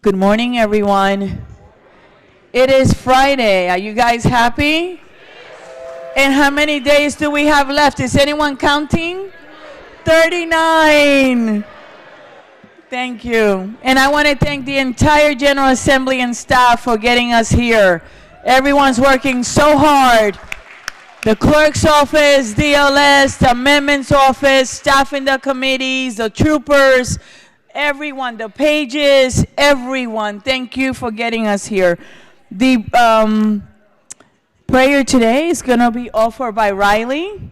Good morning, everyone. It is Friday. Are you guys happy? And how many days do we have left? Is anyone counting? 39. Thank you. And I want to thank the entire General Assembly and staff for getting us here. Everyone's working so hard. The clerk's office, DLS, the amendments office, staff in the committees, the troopers, everyone, the pages, everyone. Thank you for getting us here. The prayer today is going to be offered by Riley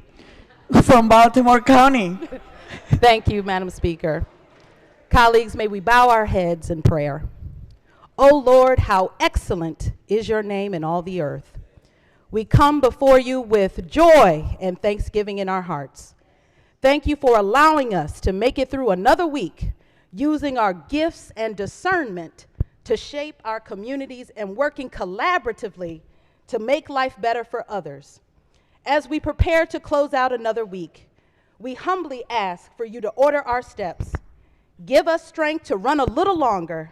from Baltimore County. Thank you, Madam Speaker. Colleagues, may we bow our heads in prayer. O Lord, how excellent is your name in all the earth. We come before you with joy and thanksgiving in our hearts. Thank you for allowing us to make it through another week, using our gifts and discernment to shape our communities and working collaboratively to make life better for others. As we prepare to close out another week, we humbly ask for you to order our steps, give us strength to run a little longer,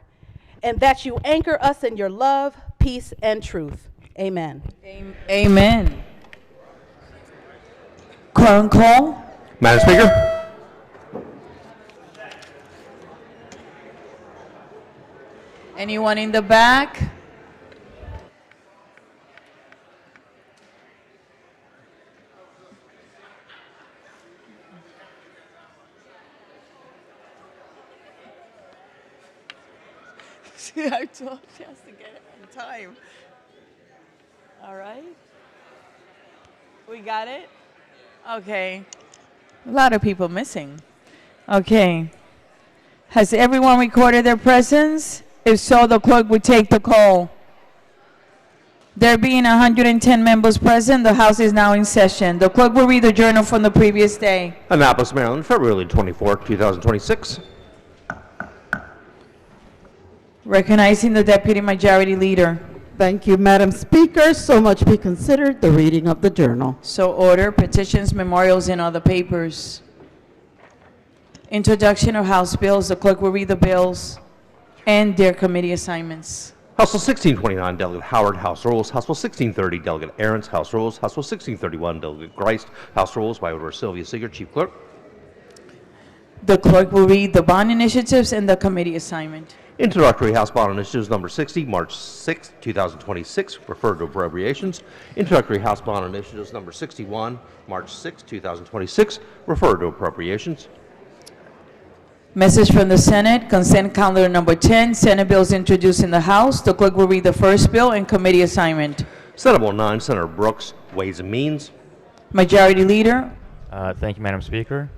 and that you anchor us in your love, peace, and truth. Amen. Amen. Quorum call. Madam Speaker. Anyone in the back? I told you to get it on time. All right. We got it? Okay. A lot of people missing. Okay. Has everyone recorded their presence? If so, the clerk would take the call. There being 110 members present, the House is now in session. The clerk will read the journal from the previous day. Annapolis, Maryland, February 24, 2026. Recognizing the Deputy Majority Leader. Thank you, Madam Speaker. So much be considered the reading of the journal. So order petitions, memorials, and other papers. Introduction of House bills. The clerk will read the bills and their committee assignments. House Bill 1629, Delegate Howard, House Rules. House Bill 1630, Delegate Ahrens, House Rules. House Bill 1631, Delegate Greist, House Rules, by order of Sylvia Seeger, Chief Clerk. The clerk will read the bond initiatives and the committee assignment. Introductory House Bond Initiatives number 60, March 6, 2026, referred to appropriations. Introductory House Bond Initiatives number 61, March 6, 2026, referred to appropriations. Message from the Senate, consent calendar number 10, Senate bills introduced in the House. The clerk will read the first bill and committee assignment. Senate Bill 9, Senator Brooks, Ways and Means. Majority Leader. Thank you, Madam Speaker.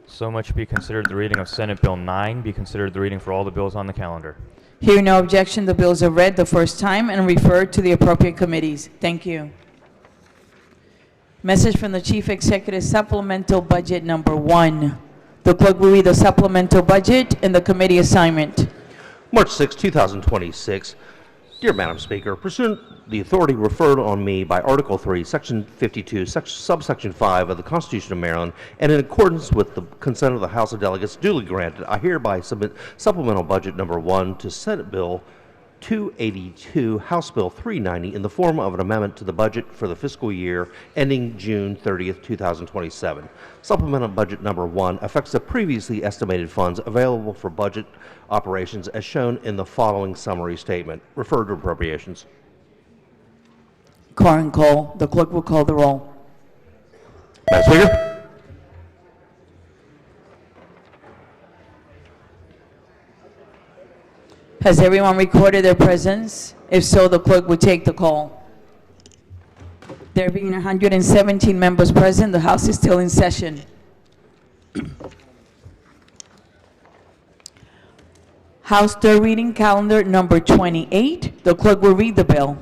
So much be considered the reading of Senate Bill 9, be considered the reading for all the bills on the calendar. Hearing no objection, the bills are read the first time and referred to the appropriate committees. Thank you. Message from the Chief Executive, Supplemental Budget number 1. The clerk will read the supplemental budget and the committee assignment. March 6, 2026. Dear Madam Speaker, pursuant the authority referred on me by Article 3, Section 52, subsection 5 of the Constitution of Maryland, and in accordance with the consent of the House of Delegates duly granted, I hereby submit supplemental budget number 1 to Senate Bill 282, House Bill 390, in the form of an amendment to the budget for the fiscal year ending June 30th, 2027. Supplemental budget number 1 affects the previously estimated funds available for budget operations as shown in the following summary statement. Referred to appropriations. Quorum call. The clerk will call the roll. Madam Speaker. Has everyone recorded their presence? If so, the clerk will take the call. There being 117 members present, the House is still in session. House third reading calendar number 28. The clerk will read the bill.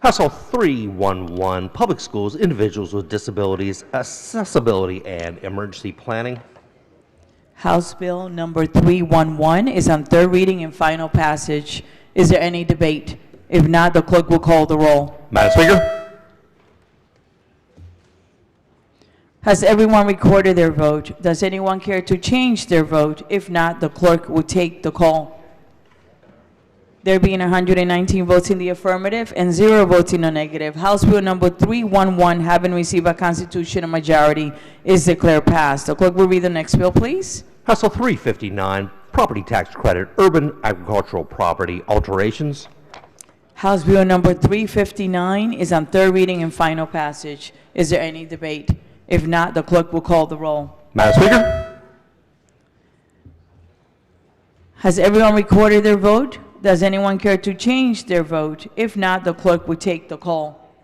House Bill 311, Public Schools, Individuals with Disabilities, Accessibility, and Emergency Planning. House Bill number 311 is on third reading and final passage. Is there any debate? If not, the clerk will call the roll. Madam Speaker. Has everyone recorded their vote? Does anyone care to change their vote? If not, the clerk will take the call. There being 119 votes in the affirmative and 0 votes in the negative, House Bill number 311, having received a constitutional majority, is declared passed. The clerk will read the next bill, please. House Bill 359, property tax credit, urban agricultural property alterations. House Bill number 359 is on third reading and final passage. Is there any debate? If not, the clerk will call the roll. Madam Speaker? Has everyone recorded their vote? Does anyone care to change their vote? If not, the clerk will take the call.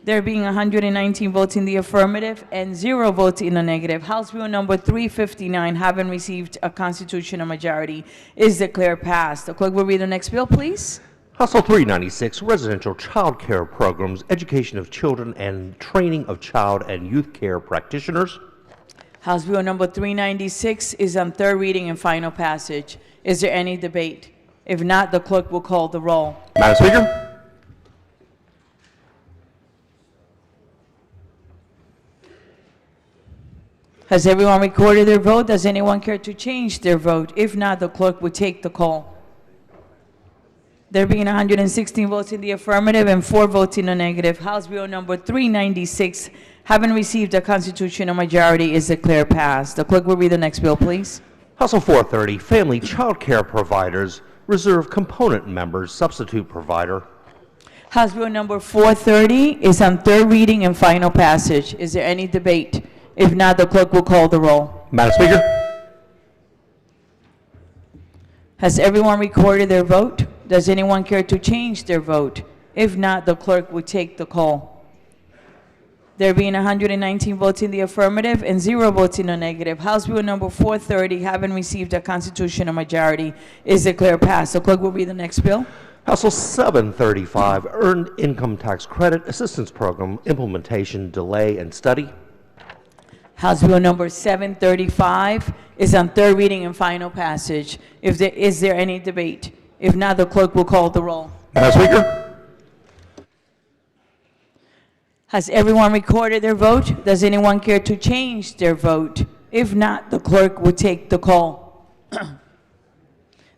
There being 119 votes in the affirmative and 0 votes in the negative, House Bill number 359, having received a constitutional majority, is declared passed. The clerk will read the next bill, please. House Bill 396, residential child care programs, education of children, and training of child and youth care practitioners. House Bill number 396 is on third reading and final passage. Is there any debate? If not, the clerk will call the roll. Madam Speaker? Has everyone recorded their vote? Does anyone care to change their vote? If not, the clerk will take the call. There being 116 votes in the affirmative and 4 votes in the negative, House Bill number 396, having received a constitutional majority, is declared passed. The clerk will read the next bill, please. House Bill 430, family child care providers, reserve component members, substitute provider. House Bill number 430 is on third reading and final passage. Is there any debate? If not, the clerk will call the roll. Madam Speaker? Has everyone recorded their vote? Does anyone care to change their vote? If not, the clerk will take the call. There being 119 votes in the affirmative and 0 votes in the negative, House Bill number 430, having received a constitutional majority, is declared passed. The clerk will read the next bill. House Bill 735, earned income tax credit assistance program, implementation, delay, and study. House Bill number 735 is on third reading and final passage. Is there any debate? If not, the clerk will call the roll. Madam Speaker? Has everyone recorded their vote? Does anyone care to change their vote? If not, the clerk will take the call.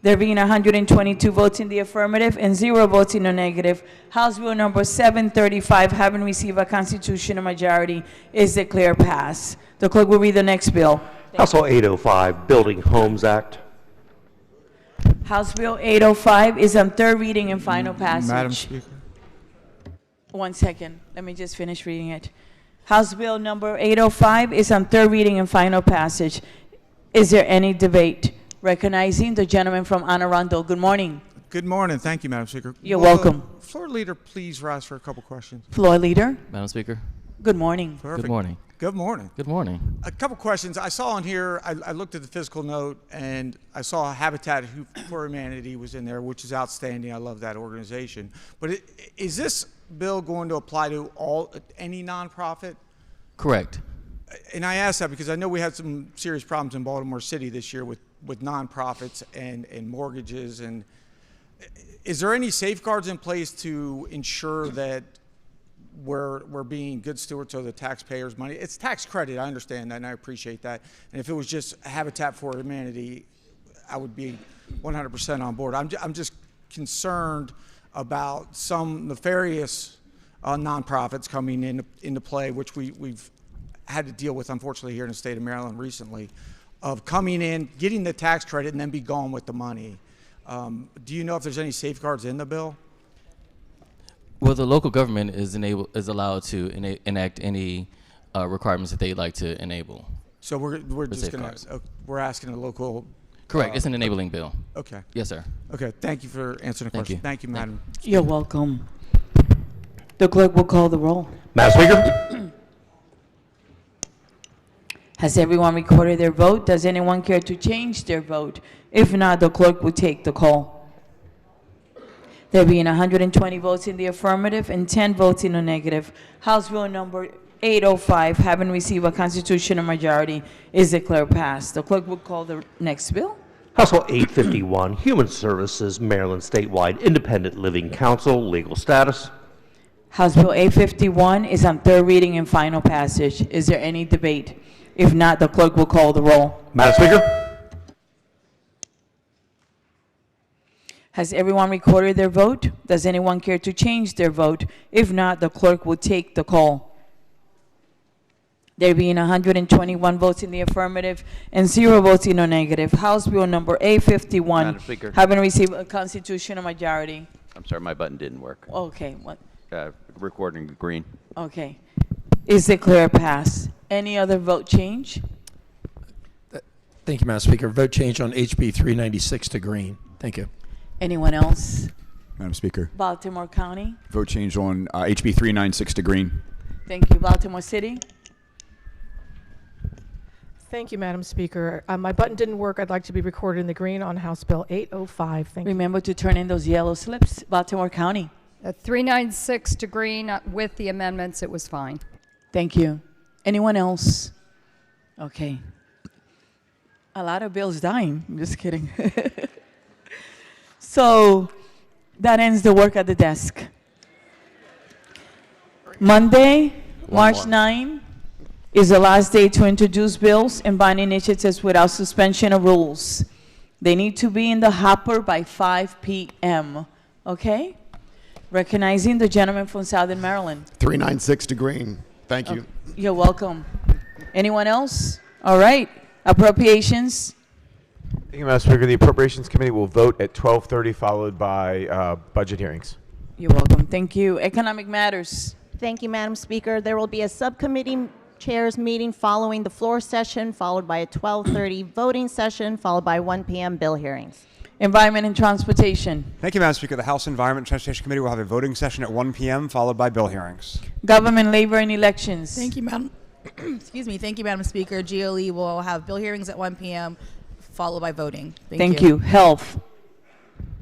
There being 122 votes in the affirmative and 0 votes in the negative, House Bill number 735, having received a constitutional majority, is declared passed. The clerk will read the next bill. House Bill 805, Building Homes Act. House Bill 805 is on third reading and final passage. Madam Speaker. 1 second. Let me just finish reading it. House Bill number 805 is on third reading and final passage. Is there any debate? Recognizing the gentleman from Anne Arundel. Good morning. Good morning. Thank you, Madam Speaker. You're Will welcome. the Floor Leader, please rise for a couple questions. Floor Leader, Madam Speaker. good morning. Perfect. Good morning. Good morning. Good morning. A couple questions. I saw on here, I looked at the fiscal note, and I saw Habitat for Humanity was in there, which is outstanding. I love that organization. But is this bill going to apply to any nonprofit? Correct. And I ask that because I know we had some serious problems in Baltimore City this year with nonprofits and mortgages. And is there any safeguards in place to ensure that we're being good stewards of the taxpayers' money? It's tax credit, I understand that, and I appreciate that. And if it was just Habitat for Humanity, I would be 100% on board. I'm just concerned about some nefarious nonprofits coming into play, which we've had to deal with, unfortunately, here in the state of Maryland recently, of coming in, getting the tax credit, and then be gone with the money. Do you know if there's any safeguards in the bill? Well, the local government is allowed to enact any requirements that they'd like to enable. So we're just going safeguards. to we're asking the local. Correct. It's an enabling bill. Okay. Yes, sir. Okay. Thank you for answering the Thank question. you. Thank you, Madam. You're welcome. The clerk will call the roll. Madam Speaker? Has everyone recorded their vote? Does anyone care to change their vote? If not, the clerk will take the call. There being 120 votes in the affirmative and 10 votes in the negative, House Bill number 805, having received a constitutional majority, is declared passed. The clerk will call the next bill. House Bill 851, Human Services, Maryland Statewide Independent Living Council, legal status. House Bill 851 is on third reading and final passage. Is there any debate? If not, the clerk will call the roll. Madam Speaker? Has everyone recorded their vote? Does anyone care to change their vote? If not, the clerk will take the call. There being 121 votes in the affirmative and 0 votes in the negative, House Bill number A51, Madam Speaker. having received a constitutional majority. I'm sorry, my button didn't work. Okay, what? Recording green. Okay. Is declared pass. Any other vote change? Thank you, Madam Speaker. Vote change on HB 396 to green. Thank you. Anyone else? Madam Speaker, Baltimore County? vote change on HB 396 to green. Thank you. Baltimore City? Thank you, Madam Speaker. My button didn't work. I'd like to be recorded in the green on House Bill 805. Thank you. Remember to turn in those yellow slips. Baltimore County? 396 to green with the amendments. It was fine. Thank you. Anyone else? Okay. A lot of bills dying. I'm just kidding. So that ends the work at the desk. Monday, March 9, is the last day to introduce bills and binding initiatives without suspension of rules. They need to be in the hopper by 5 p.m. Okay? Recognizing the gentleman from Southern Maryland. 396 to green. Thank you. You're welcome. Anyone else? All right. Appropriations. Thank you, Madam Speaker. The Appropriations Committee will vote at 12:30, followed by budget hearings. You're welcome. Thank you. Economic Matters. Thank you, Madam Speaker. There will be a subcommittee chairs meeting following the floor session, followed by a 12:30 voting session, followed by 1 p.m. bill hearings. Environment and Transportation. Thank you, Madam Speaker. The House Environment and Transportation Committee will have a voting session at 1 p.m., followed by bill hearings. Government, Labor, and Elections. Thank you, Madam. Excuse me. Thank you, Madam Speaker. GLE will have bill hearings at 1 p.m., followed by voting. Thank you. Health.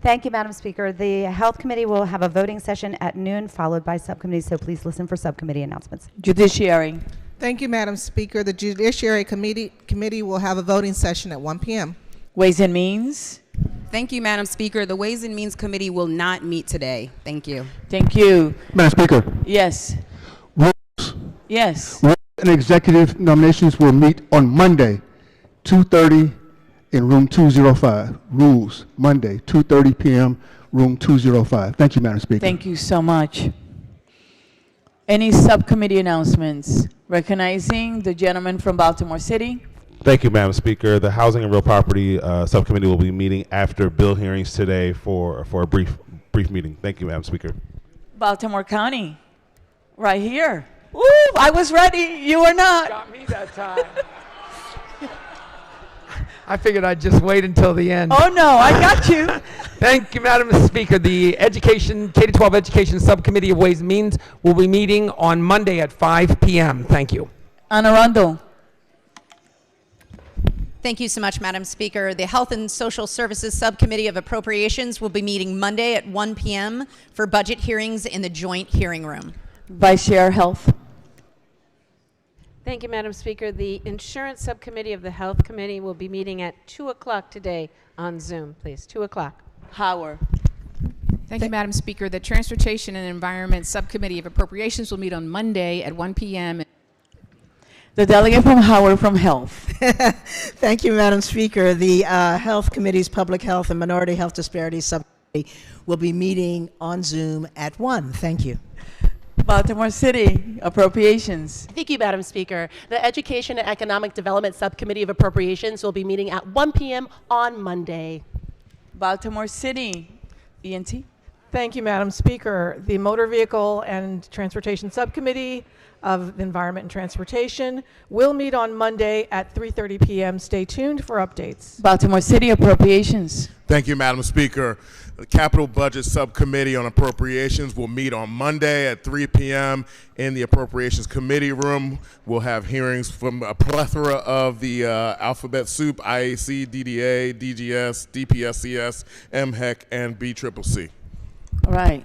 Thank you, Madam Speaker. The Health Committee will have a voting session at noon, followed by subcommittees, so please listen for subcommittee announcements. Judiciary. Thank you, Madam Speaker. The Judiciary Committee will have a voting session at 1 p.m. Ways and Means. Thank you, Madam Speaker. The Ways and Means Committee will not meet today. Thank you. Thank you. Madam Speaker. Yes. Rules. Yes. Rules and executive nominations will meet on Monday, 2:30 in room 205. Rules, Monday, 2:30 p.m., room 205. Thank you, Madam Speaker. Thank you so much. Any subcommittee announcements? Recognizing the gentleman from Baltimore City. Thank you, Madam Speaker. The Housing and Real Property Subcommittee will be meeting after bill hearings today for a brief meeting. Thank you, Madam Speaker. Baltimore County, right here. Woo! I was ready. You were not. Got me that time. I figured I'd just wait until the end. Oh no, I got you. Thank you, Madam Speaker. The K-12 Education Subcommittee of Ways and Means will be meeting on Monday at 5 p.m. Thank you. Anne Arundel. Thank you so much, Madam Speaker. The Health and Social Services Subcommittee of Appropriations will be meeting Monday at 1 p.m. for budget hearings in the joint hearing room. Vice Chair Health. Thank you, Madam Speaker. The Insurance Subcommittee of the Health Committee will be meeting at 2 o'clock today on Zoom, please. 2 o'clock. Howard. Thank you, Madam Speaker. The Transportation and Environment Subcommittee of Appropriations will meet on Monday at 1 p.m. The delegate from Howard from Health. Thank you, Madam Speaker. The Health Committee's Public Health and Minority Health Disparities Subcommittee will be meeting on Zoom at 1. Thank you. Baltimore City Appropriations. Thank you, Madam Speaker. The Education and Economic Development Subcommittee of Appropriations will be meeting at 1 p.m. on Monday. Baltimore City ENT. Thank you, Madam Speaker. The Motor Vehicle and Transportation Subcommittee of Environment and Transportation will meet on Monday at 3:30 p.m. Stay tuned for updates. Baltimore City Appropriations. Thank you, Madam Speaker. The Capital Budget Subcommittee on Appropriations will meet on Monday at 3 p.m. in the Appropriations Committee room. We'll have hearings from a plethora of the alphabet soup: IAC, DDA, DGS, DPSCS, MHEC, and BCCC. All right.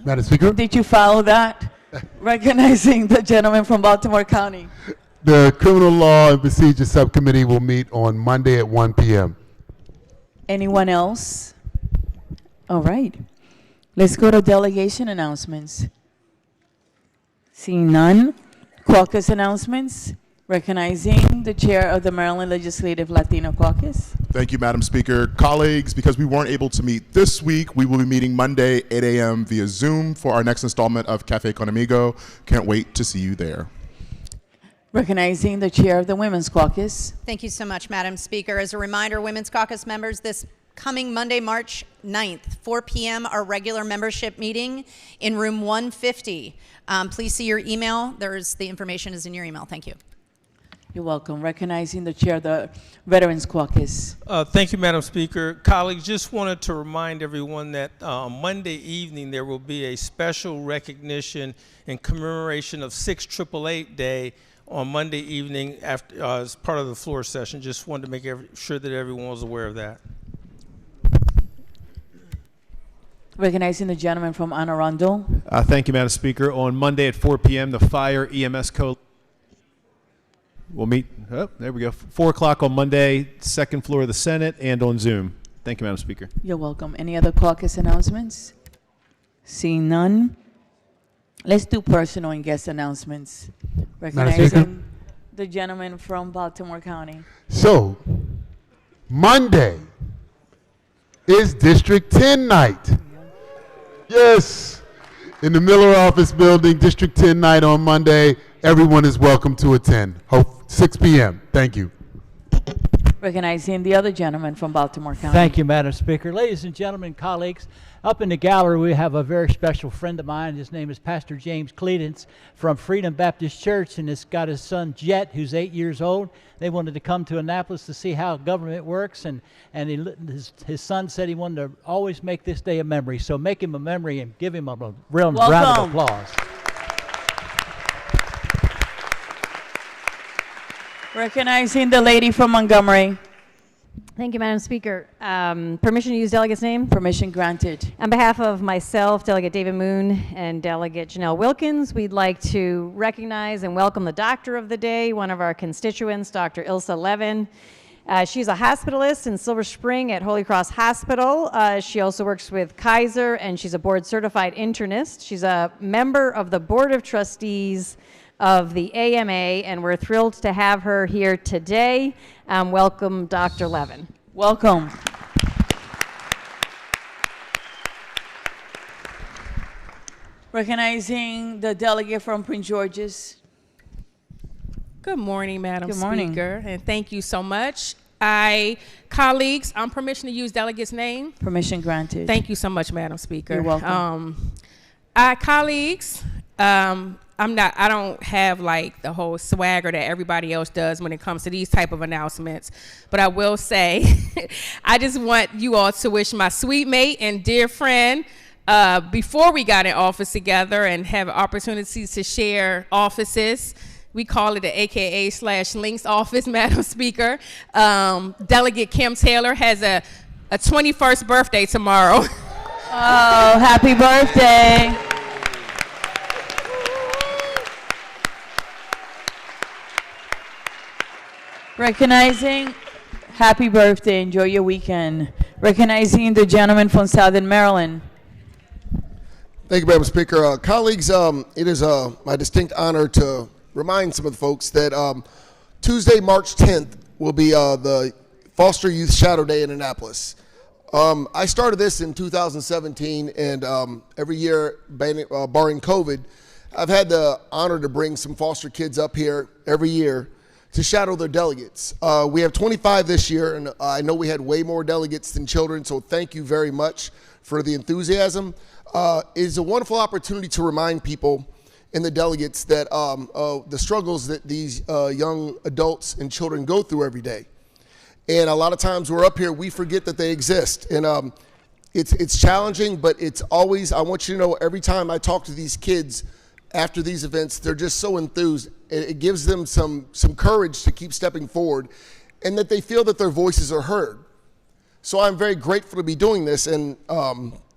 Madam Speaker. Did you follow that? Recognizing the gentleman from Baltimore County. The Criminal Law and Procedure Subcommittee will meet on Monday at 1 p.m. Anyone else? All right. Let's go to delegation announcements. Seeing none. Caucus announcements. Recognizing the chair of the Maryland Legislative Latino Caucus. Thank you, Madam Speaker. Colleagues, because we weren't able to meet this week, we will be meeting Monday, 8 a.m. via Zoom for our next installment of Cafe Con Amigo. Can't wait to see you there. Recognizing the chair of the Women's Caucus. Thank you so much, Madam Speaker. As a reminder, Women's Caucus members, this coming Monday, March 9th, 4 p.m., our regular membership meeting in room 150. Please see your email. The information is in your email. Thank you. You're welcome. Recognizing the chair of the Veterans Caucus. Thank you, Madam Speaker. Colleagues, just wanted to remind everyone that Monday evening there will be a special recognition in commemoration of 6/888 Day on Monday evening after, as part of the floor session. Just wanted to make sure that everyone was aware of that. Recognizing the gentleman from Anne Arundel. Thank you, Madam Speaker. On Monday at 4 p.m., the Fire EMS Coalition will meet. Oh, there we go. 4 o'clock on Monday, second floor of the Senate, and on Zoom. Thank you, Madam Speaker. You're welcome. Any other caucus announcements? Seeing none. Let's do personal and guest announcements. Recognizing the gentleman from Baltimore County. So, Monday is District 10 night. Yes. In the Miller Office Building, District 10 night on Monday. Everyone is welcome to attend. 6 p.m. Thank you. Recognizing the other gentleman from Baltimore County. Thank you, Madam Speaker. Ladies and gentlemen, colleagues, up in the gallery we have a very special friend of mine. His name is Pastor James Cledence from Freedom Baptist Church, and he's got his son Jet, who's 8 years old. They wanted to come to Annapolis to see how government works, and his son said he wanted to always make this day a memory. So make him a memory and give him a real round of applause. Recognizing the lady from Montgomery. Thank you, Madam Speaker. Permission to use delegate's name? Permission granted. On behalf of myself, Delegate David Moon, and Delegate Janelle Wilkins, we'd like to recognize and welcome the doctor of the day, one of our constituents, Dr. Ilsa Levin. She's a hospitalist in Silver Spring at Holy Cross Hospital. She also works with Kaiser, and she's a board-certified internist. She's a member of the Board of Trustees of the AMA, and we're thrilled to have her here today. Welcome, Dr. Levin. Welcome. Recognizing the delegate from Prince George's. Good morning, Madam Good morning. Speaker, and thank you so much. Colleagues, on permission to use delegate's name. Permission granted. Thank you so much, Madam Speaker. You're welcome. Colleagues, I don't have like the whole swagger that everybody else does when it comes to these type of announcements, but I will say, I just want you all to wish my sweet mate and dear friend, before we got in office together and have opportunities to share offices, we call it the AKA/Links office, Madam Speaker. Delegate Kim Taylor has a 21st birthday tomorrow. Oh, happy birthday. Recognizing, happy birthday, enjoy your weekend. Recognizing the gentleman from Southern Maryland. Thank you, Madam Speaker. Colleagues, it is my distinct honor to remind some of the folks that Tuesday, March 10th will be the Foster Youth Shadow Day in Annapolis. I started this in 2017, and every year, barring COVID, I've had the honor to bring some foster kids up here every year to shadow their delegates. We have 25 this year, and I know we had way more delegates than children, so thank you very much for the enthusiasm. It's a wonderful opportunity to remind people and the delegates that the struggles that these young adults and children go through every day. And a lot of times we're up here, we forget that they exist. And it's challenging, but it's always, I want you to know, every time I talk to these kids after these events, they're just so enthused. It gives them some courage to keep stepping forward, and that they feel that their voices are heard. So I'm very grateful to be doing this, and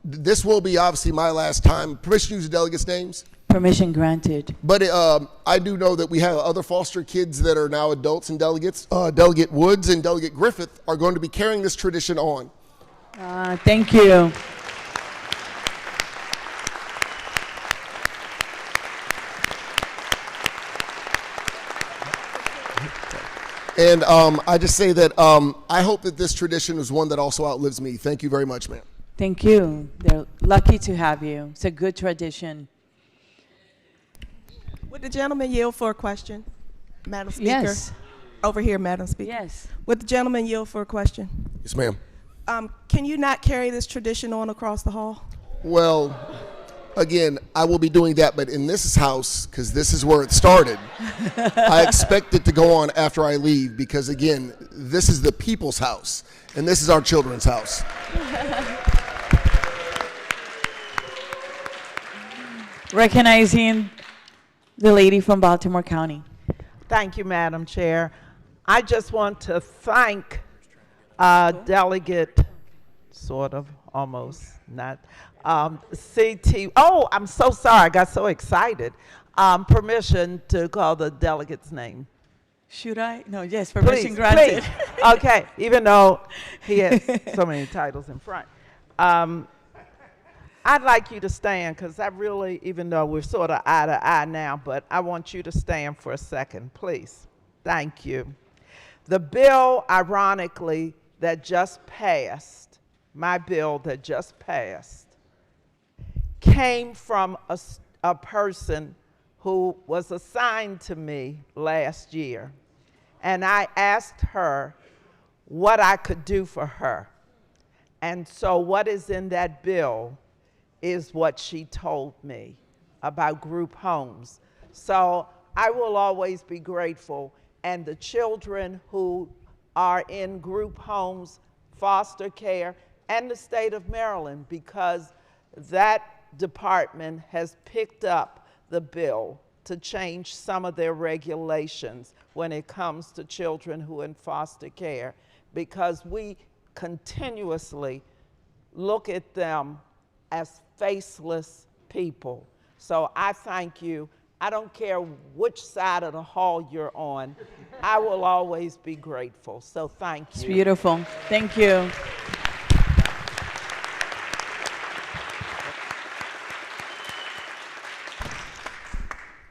this will be obviously my last time. Permission to use the delegates' names? Permission granted. But I do know that we have other foster kids that are now adults and delegates. Delegate Woods and Delegate Griffith are going to be carrying this tradition on. Thank you. And I just say that I hope that this tradition is one that also outlives me. Thank you very much, ma'am. Thank you. They're lucky to have you. It's a good tradition. Would the gentleman yield for a question, Madam Speaker? Yes. Over here, Madam Speaker. Yes. Would the gentleman yield for a question? Yes, ma'am. Can you not carry this tradition on across the hall? Well, again, I will be doing that, but in this house, because this is where it started, I expect it to go on after I leave because, again, this is the people's house, and this is our children's house. Recognizing the lady from Baltimore County. Thank you, Madam Chair. I just want to thank Delegate, sort of, almost, not, CT. Oh, I'm so sorry. I got so excited. Permission to call the delegate's name. Should I? No, yes, permission Please, granted. please. Okay, even though he has so many titles in front. I'd like you to stand because I really, even though we're sort of eye to eye now, but I want you to stand for a second, please. Thank you. The bill, ironically, that just passed, my bill that just passed, came from a person who was assigned to me last year. And I asked her what I could do for her. And so what is in that bill is what she told me about group homes. So I will always be grateful. And the children who are in group homes, foster care, and the state of Maryland, because that department has picked up the bill to change some of their regulations when it comes to children who are in foster care, because we continuously look at them as faceless people. So I thank you. I don't care which side of the hall you're on. I will always be grateful. So thank you. It's beautiful. Thank you.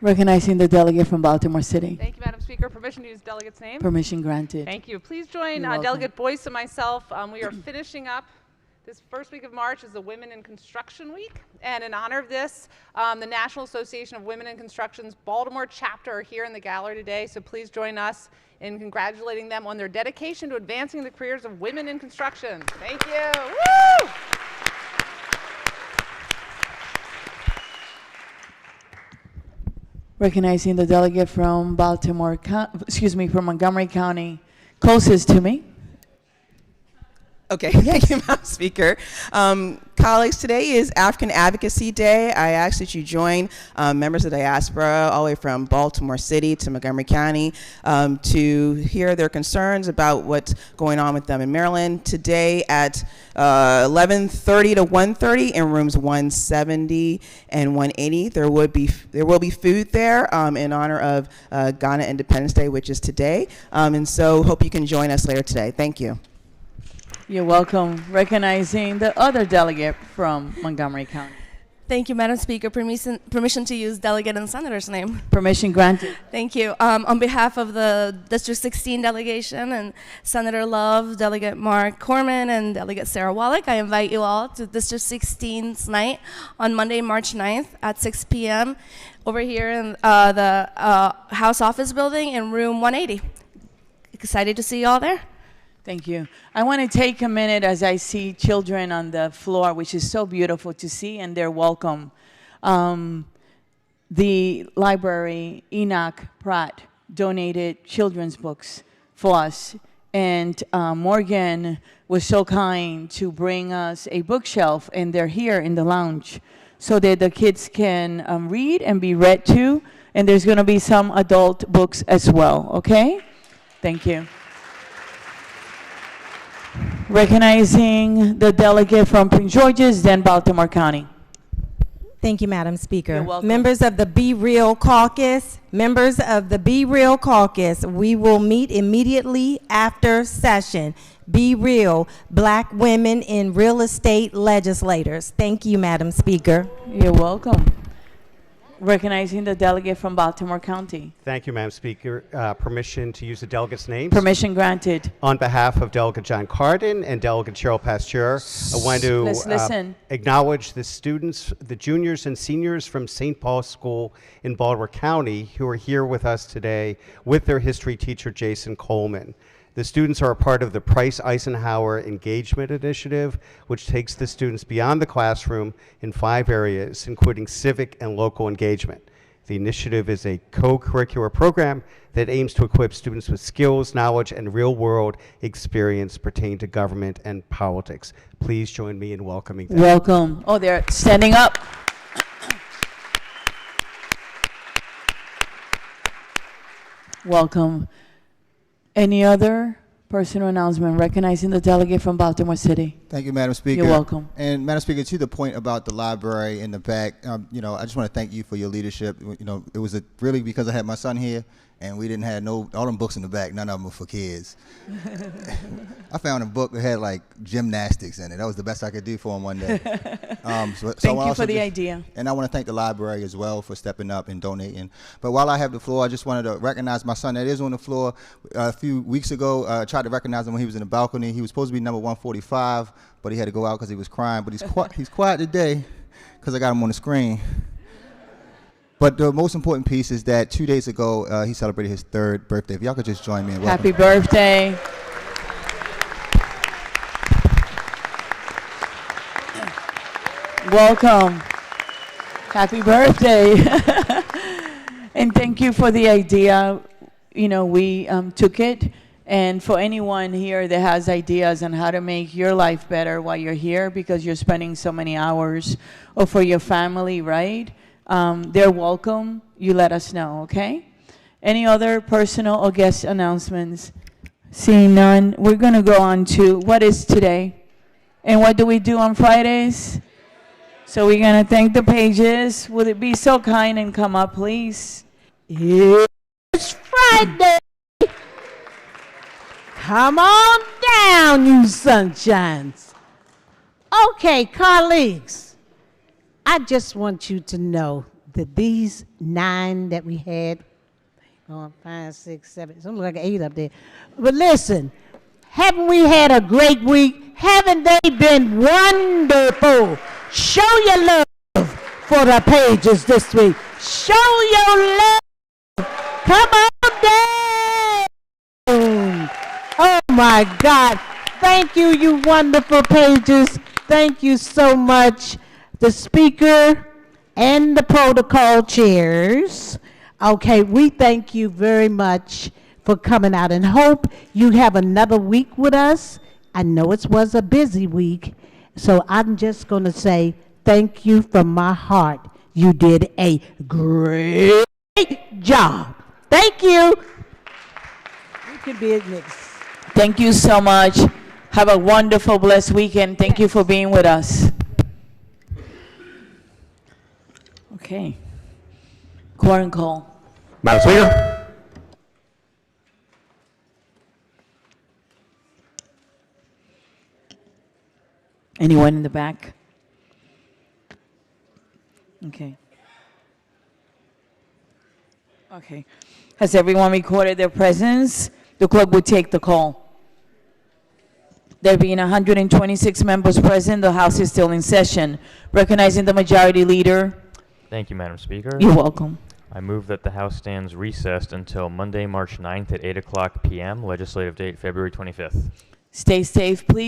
Recognizing the delegate from Baltimore City. Thank you, Madam Speaker. Permission to use delegate's name? Permission granted. Thank you. Please join You're welcome. Delegate Boyce and myself. We are finishing up. This first week of March is the Women in Construction Week. And in honor of this, the National Association of Women in Construction's Baltimore chapter are here in the gallery today. So please join us in congratulating them on their dedication to advancing the careers of women in construction. Thank you. Woo! Recognizing the delegate from from Montgomery County, closest to me. Okay, thank you, Madam Speaker. Colleagues, today is African Advocacy Day. I ask that you join members of the diaspora all the way from Baltimore City to Montgomery County to hear their concerns about what's going on with them in Maryland. Today at 11:30 to 1:30 in rooms 170 and 180, there will be food there in honor of Ghana Independence Day, which is today. And so hope you can join us later today. Thank you. You're welcome. Recognizing the other delegate from Montgomery County. Thank you, Madam Speaker. Permission to use delegate and senator's name. Permission granted. Thank you. On behalf of the District 16 delegation and Senator Love, Delegate Mark Corman, and Delegate Sarah Wallach, I invite you all to District 16's night on Monday, March 9th at 6 p.m. over here in the House Office Building in room 180. Excited to see you all there. Thank you. I want to take a minute as I see children on the floor, which is so beautiful to see, and they're welcome. The library, Enoch Pratt, donated children's books for us, and Morgan was so kind to bring us a bookshelf, and they're here in the lounge so that the kids can read and be read to, and there's going to be some adult books as well, okay? Thank you. Recognizing the delegate from Prince George's, then Baltimore County. Thank you, Madam Speaker. You're welcome. Members of the Be Real Caucus, we will meet immediately after session. Be Real, Black Women in Real Estate Legislators. Thank you, Madam Speaker. You're welcome. Recognizing the delegate from Baltimore County. Thank you, Madam Speaker. Permission to use the delegates' names? Permission granted. On behalf of Delegate John Cardin and Delegate Cheryl Pasteur, I want to Let's listen. acknowledge the students, the juniors and seniors from St. Paul's School in Baltimore County who are here with us today with their history teacher, Jason Coleman. The students are a part of the Price Eisenhower Engagement Initiative, which takes the students beyond the classroom in 5 areas, including civic and local engagement. The initiative is a co-curricular program that aims to equip students with skills, knowledge, and real-world experience pertaining to government and politics. Please join me in welcoming them. Welcome. Oh, they're standing up. Welcome. Any other personal announcement recognizing the delegate from Baltimore City? Thank you, Madam Speaker. You're welcome. And Madam Speaker, to the point about the library in the back, you know, I just want to thank you for your leadership. You know, it was really because I had my son here, and we didn't have all them books in the back. None of them were for kids. I found a book that had like gymnastics in it. That was the best I could do for him one day. Thank you for the idea. And I want to thank the library as well for stepping up and donating. But while I have the floor, I just wanted to recognize my son that is on the floor. A few weeks ago, I tried to recognize him when he was in the balcony. He was supposed to be number 145, but he had to go out because he was crying. But he's quiet today because I got him on the screen. But the most important piece is that 2 days ago, he celebrated his 3rd birthday. If y'all could just join me in welcome. Happy birthday. Welcome. Happy birthday. And thank you for the idea. You know, we took it. And for anyone here that has ideas on how to make your life better while you're here because you're spending so many hours, or for your family, right? They're welcome. You let us know, okay? Any other personal or guest announcements? Seeing none, we're going to go on to what is today. And what do we do on Fridays? So we're going to thank the pages. Would it be so kind and come up, please? It's Friday. Come on down, you sunshines. Okay, colleagues. I just want you to know that these 9 that we had, 5, 6, 7, something like 8 up there. But listen, haven't we had a great week? Haven't they been wonderful? Show your love for the pages this week. Show your love. Come on down. Oh my God. Thank you, you wonderful pages. Thank you so much. The speaker and the protocol chairs. Okay, we thank you very much for coming out and hope you have another week with us. I know it was a busy week, so I'm just going to say thank you from my heart. You did a great job. Thank you. You can be next. Thank you so much. Have a wonderful, blessed weekend. Thank you for being with us. Okay. Quorum call. Madam Speaker. Anyone in the back? Okay. Okay. Has everyone recorded their presence? The clerk will take the call. There being 126 members present, the House is still in session. Recognizing the majority leader. Thank you, Madam Speaker. You're welcome. I move that the House stands recessed until Monday, March 9th at 8 o'clock p.m., legislative date February 25th. Stay safe, please.